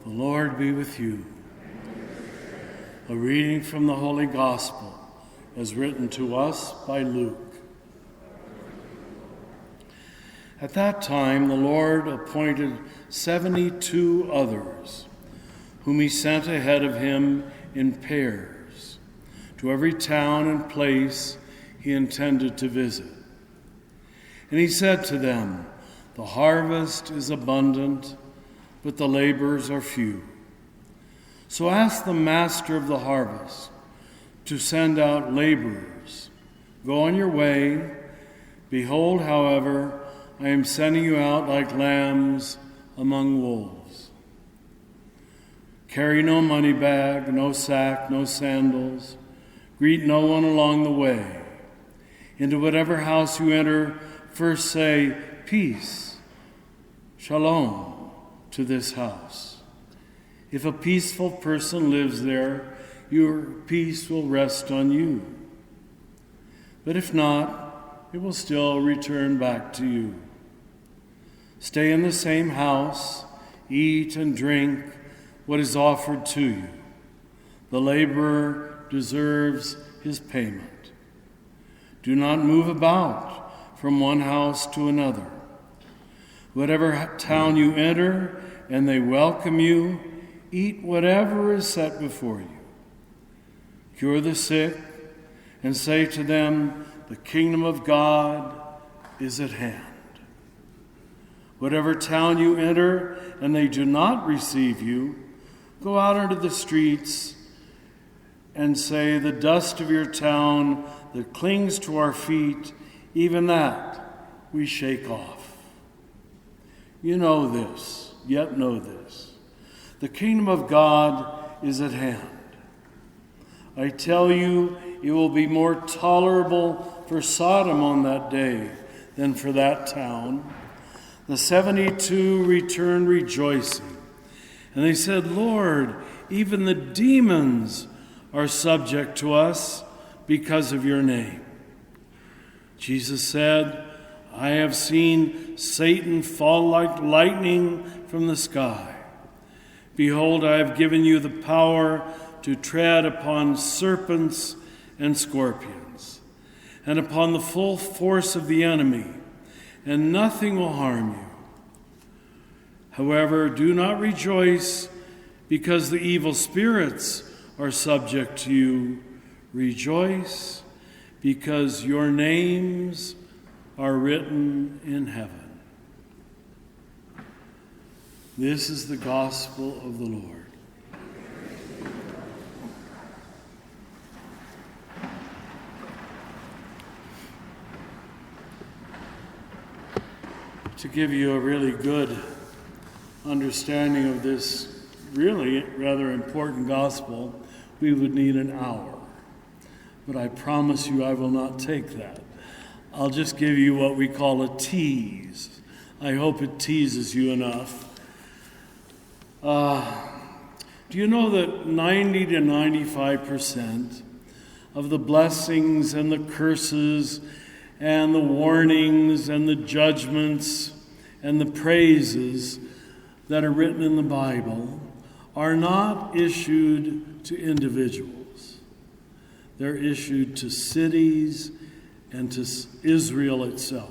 The Lord be with you. A reading from the Holy Gospel as written to us by Luke. At that time, the Lord appointed 72 others, whom he sent ahead of him in pairs, to every town and place he intended to visit. And he said to them, "The harvest is abundant, but the laborers are few. So ask the master of the harvest to send out laborers. Go on your way. Behold, however, I am sending you out like lambs among wolves. Carry no money bag, no sack, no sandals. Greet no one along the way. Into whatever house you enter, first say, 'Peace, shalom,' to this house. If a peaceful person lives there, your peace will rest on you. But if not, it will still return back to you. Stay in the same house, eat and drink what is offered to you. The laborer deserves his payment. Do not move about from one house to another. Whatever town you enter and they welcome you, eat whatever is set before you. Cure the sick and say to them, 'The kingdom of God is at hand.' Whatever town you enter and they do not receive you, go out into the streets and say, 'The dust of your town that clings to our feet, even that we shake off.' You know this, yet know this. The kingdom of God is at hand. I tell you, it will be more tolerable for Sodom on that day than for that town." The 72 returned rejoicing, and they said, "Lord, even the demons are subject to us because of your name." Jesus said, "I have seen Satan fall like lightning from the sky. Behold, I have given you the power to tread upon serpents and scorpions, and upon the full force of the enemy, and nothing will harm you. However, do not rejoice because the evil spirits are subject to you. Rejoice because your names are written in heaven." This is the gospel of the Lord. To give you a really good understanding of this really rather important gospel, we would need an hour. But I promise you I will not take that. I'll just give you what we call a tease. I hope it teases you enough. Do you know that 90 to 95% of the blessings and the curses and the warnings and the judgments and the praises that are written in the Bible are not issued to individuals? They're issued to cities and to Israel itself.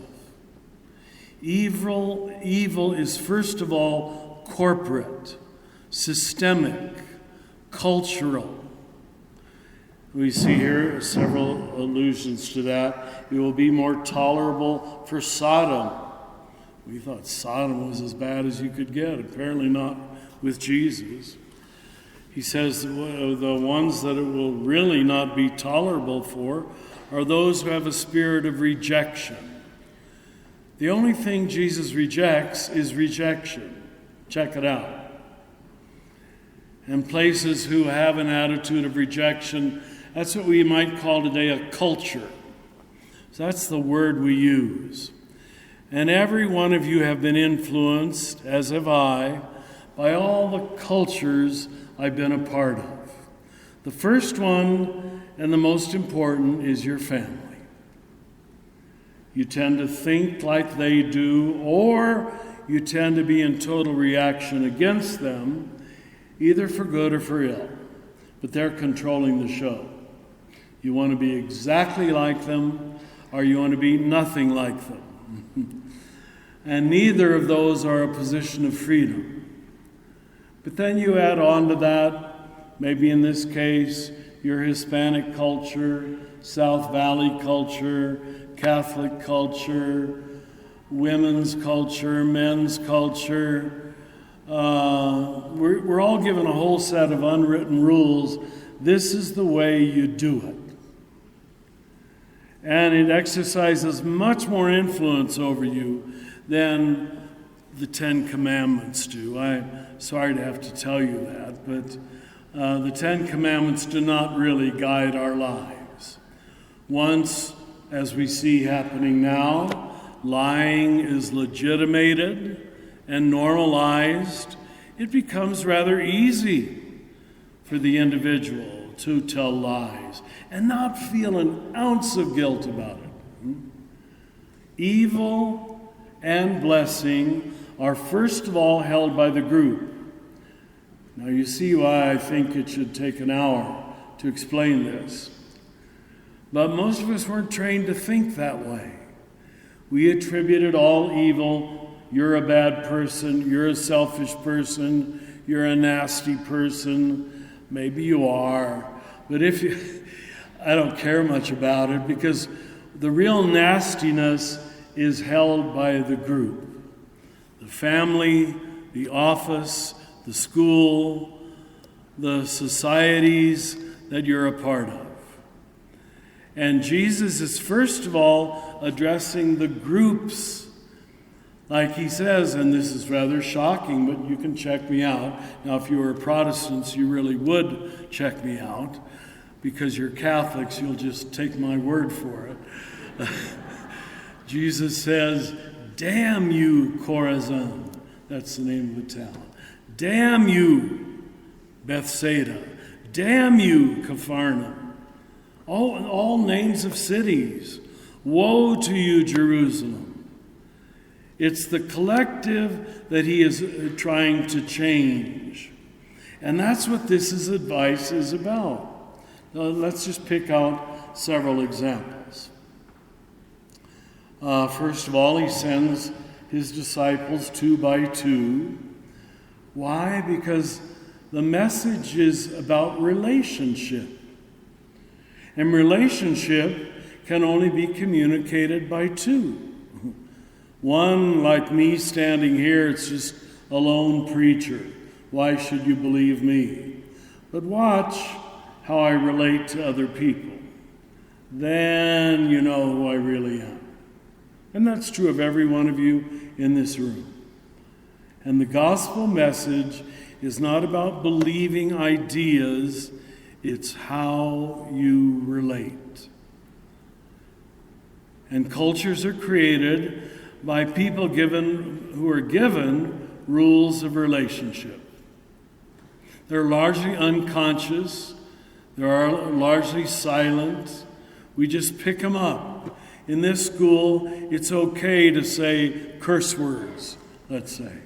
Evil is first of all corporate, systemic, cultural. We see here several allusions to that. It will be more tolerable for Sodom. We thought Sodom was as bad as you could get. Apparently not with Jesus. He says the ones that it will really not be tolerable for are those who have a spirit of rejection. The only thing Jesus rejects is rejection. Check it out. And places who have an attitude of rejection, that's what we might call today a culture. So that's the word we use. And every one of you have been influenced, as have I, by all the cultures I've been a part of. The first one and the most important is your family. You tend to think like they do, or you tend to be in total reaction against them either for good or for ill, but they're controlling the show. You want to be exactly like them, or you want to be nothing like them. And neither of those are a position of freedom. But then you add on to that, maybe in this case, your Hispanic culture, South Valley culture, Catholic culture, women's culture, men's culture. We're all given a whole set of unwritten rules. This is the way you do it. And it exercises much more influence over you than the Ten Commandments do. I'm sorry to have to tell you that, but the Ten Commandments do not really guide our lives. Once, as we see happening now, lying is legitimated and normalized, it becomes rather easy for the individual to tell lies and not feel an ounce of guilt about it. Evil and blessing are first of all held by the group. Now you see why I think it should take an hour to explain this. But most of us weren't trained to think that way. We attributed all evil. You're a bad person, you're a selfish person, you're a nasty person. Maybe you are. But I don't care much about it, because the real nastiness is held by the group. The family, the office, the school, the societies that you're a part of. And Jesus is first of all addressing the groups. Like he says, and this is rather shocking, but you can check me out. Now, if you were Protestants, you really would check me out. Because you're Catholics, you'll just take my word for it. Jesus says, "Damn you, Chorazin." That's the name of the town. "Damn you, Bethsaida. Damn you, Capharnaum." All names of cities. Woe to you, Jerusalem. It's the collective that he is trying to change. And that's what this advice is about. Now, let's just pick out several examples. First of all, he sends his disciples 2 by 2. Why? Because the message is about relationship. And relationship can only be communicated by 2. One, like me standing here, it's just a lone preacher. Why should you believe me? But watch how I relate to other people. Then you know who I really am. And that's true of every one of you in this room. And the gospel message is not about believing ideas, it's how you relate. And cultures are created by people who are given rules of relationship. They're largely unconscious. They're largely silent. We just pick them up. In this school, it's okay to say curse words, let's say.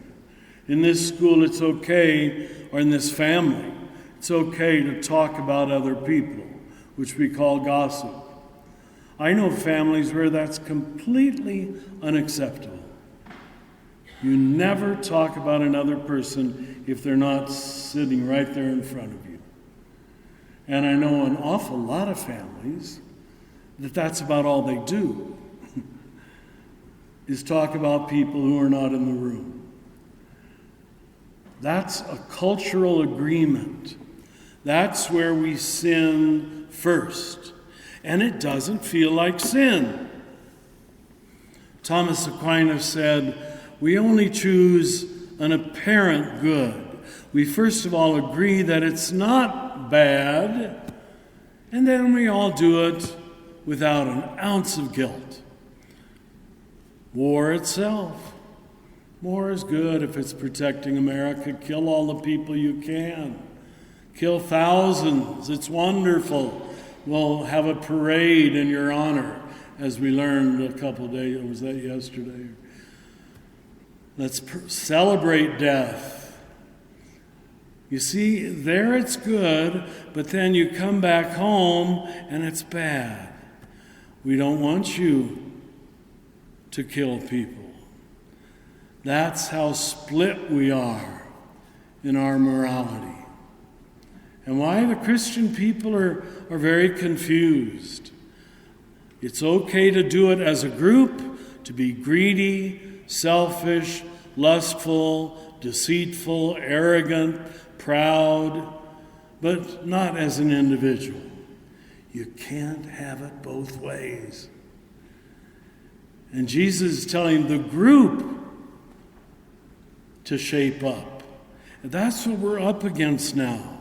In this school, it's okay, or in this family, it's okay to talk about other people, which we call gossip. I know families where that's completely unacceptable. You never talk about another person if they're not sitting right there in front of you. And I know an awful lot of families that's about all they do, is talk about people who are not in the room. That's a cultural agreement. That's where we sin first. And it doesn't feel like sin. Thomas Aquinas said, we only choose an apparent good. We first of all agree that it's not bad, and then we all do it without an ounce of guilt. War itself. War is good if it's protecting America. Kill all the people you can. Kill thousands. It's wonderful. We'll have a parade in your honor, as we learned a couple of days, or was that yesterday? Let's celebrate death. You see, there it's good, but then you come back home and it's bad. We don't want you to kill people. That's how split we are in our morality. And why the Christian people are very confused. It's okay to do it as a group, to be greedy, selfish, lustful, deceitful, arrogant, proud, but not as an individual. You can't have it both ways. And Jesus is telling the group to shape up. And that's what we're up against now.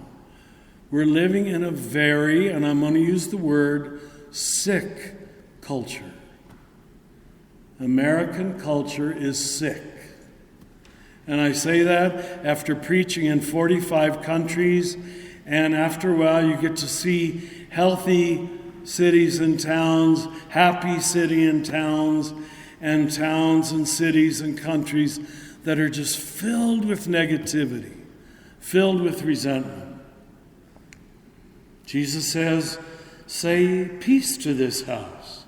We're living in a very, and I'm going to use the word, sick culture. American culture is sick. And I say that after preaching in 45 countries, and after a while you get to see healthy cities and towns, happy city and towns and cities and countries that are just filled with negativity, filled with resentment. Jesus says, say peace to this house.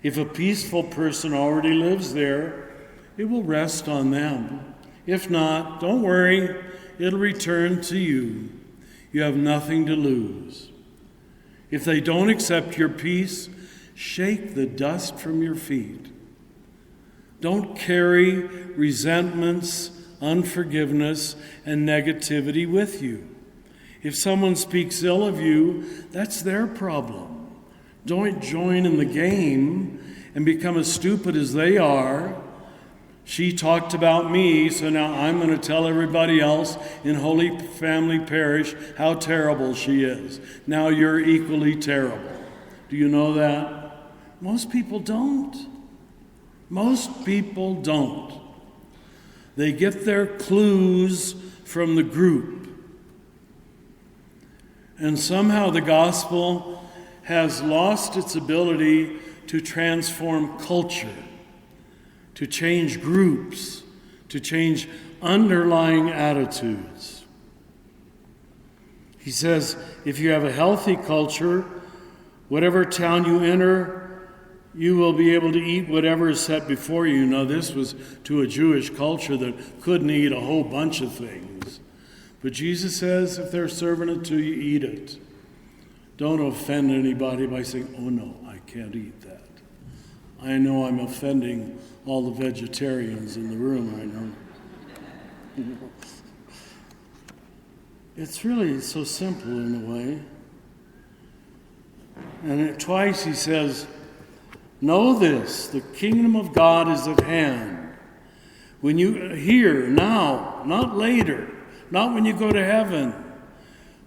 If a peaceful person already lives there, it will rest on them. If not, don't worry, it'll return to you. You have nothing to lose. If they don't accept your peace, shake the dust from your feet. Don't carry resentments, unforgiveness, and negativity with you. If someone speaks ill of you, that's their problem. Don't join in the game and become as stupid as they are. She talked about me, so now I'm going to tell everybody else in Holy Family Parish how terrible she is. Now you're equally terrible. Do you know that? Most people don't. Most people don't. They get their clues from the group. And somehow the gospel has lost its ability to transform culture, to change groups, to change underlying attitudes. He says, if you have a healthy culture, whatever town you enter, you will be able to eat whatever is set before you. Now, this was to a Jewish culture that couldn't eat a whole bunch of things. But Jesus says, if they're serving it to you, eat it. Don't offend anybody by saying, oh no, I can't eat that. I know I'm offending all the vegetarians in the room right now. It's really so simple in a way. And twice he says, know this, the kingdom of God is at hand. When you here, now, not later, not when you go to heaven,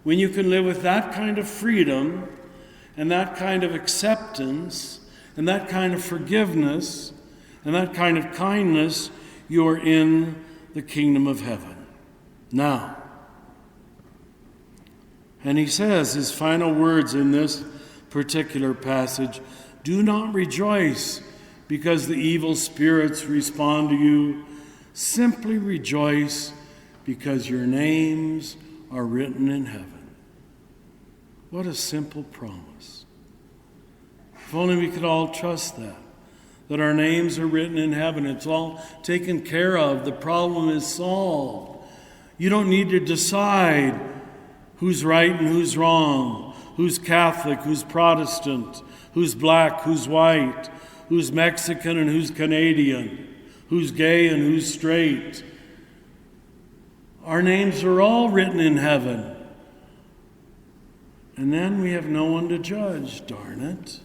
when you can live with that kind of freedom and that kind of acceptance and that kind of forgiveness and that kind of kindness, you're in the kingdom of heaven. Now. And he says, his final words in this particular passage, do not rejoice because the evil spirits respond to you. Simply rejoice because your names are written in heaven. What a simple promise. If only we could all trust that our names are written in heaven. It's all taken care of. The problem is solved. You don't need to decide who's right and who's wrong, who's Catholic, who's Protestant, who's black, who's white, who's Mexican and who's Canadian, who's gay and who's straight. Our names are all written in heaven. And then we have no one to judge, darn it.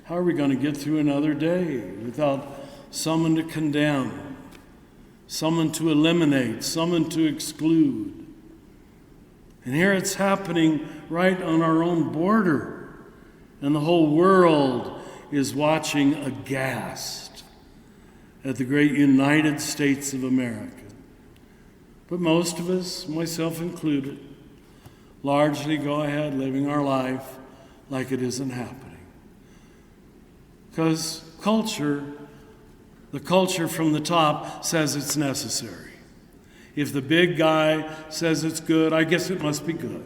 How are we going to get through another day without someone to condemn, someone to eliminate, someone to exclude? And here it's happening right on our own border. And the whole world is watching aghast at the great United States of America. But most of us, myself included, largely go ahead living our life like it isn't happening. Because the culture from the top says it's necessary. If the big guy says it's good, I guess it must be good.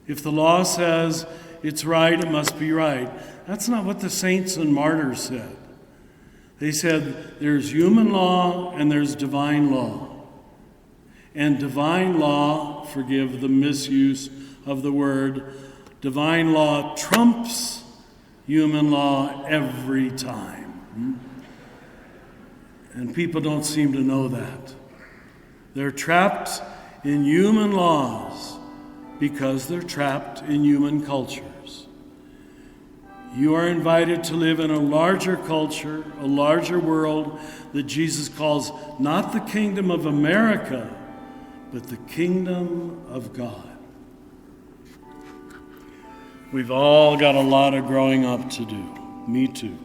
If the law says it's right, it must be right. That's not what the saints and martyrs said. They said there's human law and there's divine law. And divine law, forgive the misuse of the word, divine law trumps human law every time. And people don't seem to know that. They're trapped in human laws because they're trapped in human cultures. You are invited to live in a larger culture, a larger world that Jesus calls not the kingdom of America, but the kingdom of God. We've all got a lot of growing up to do. Me too.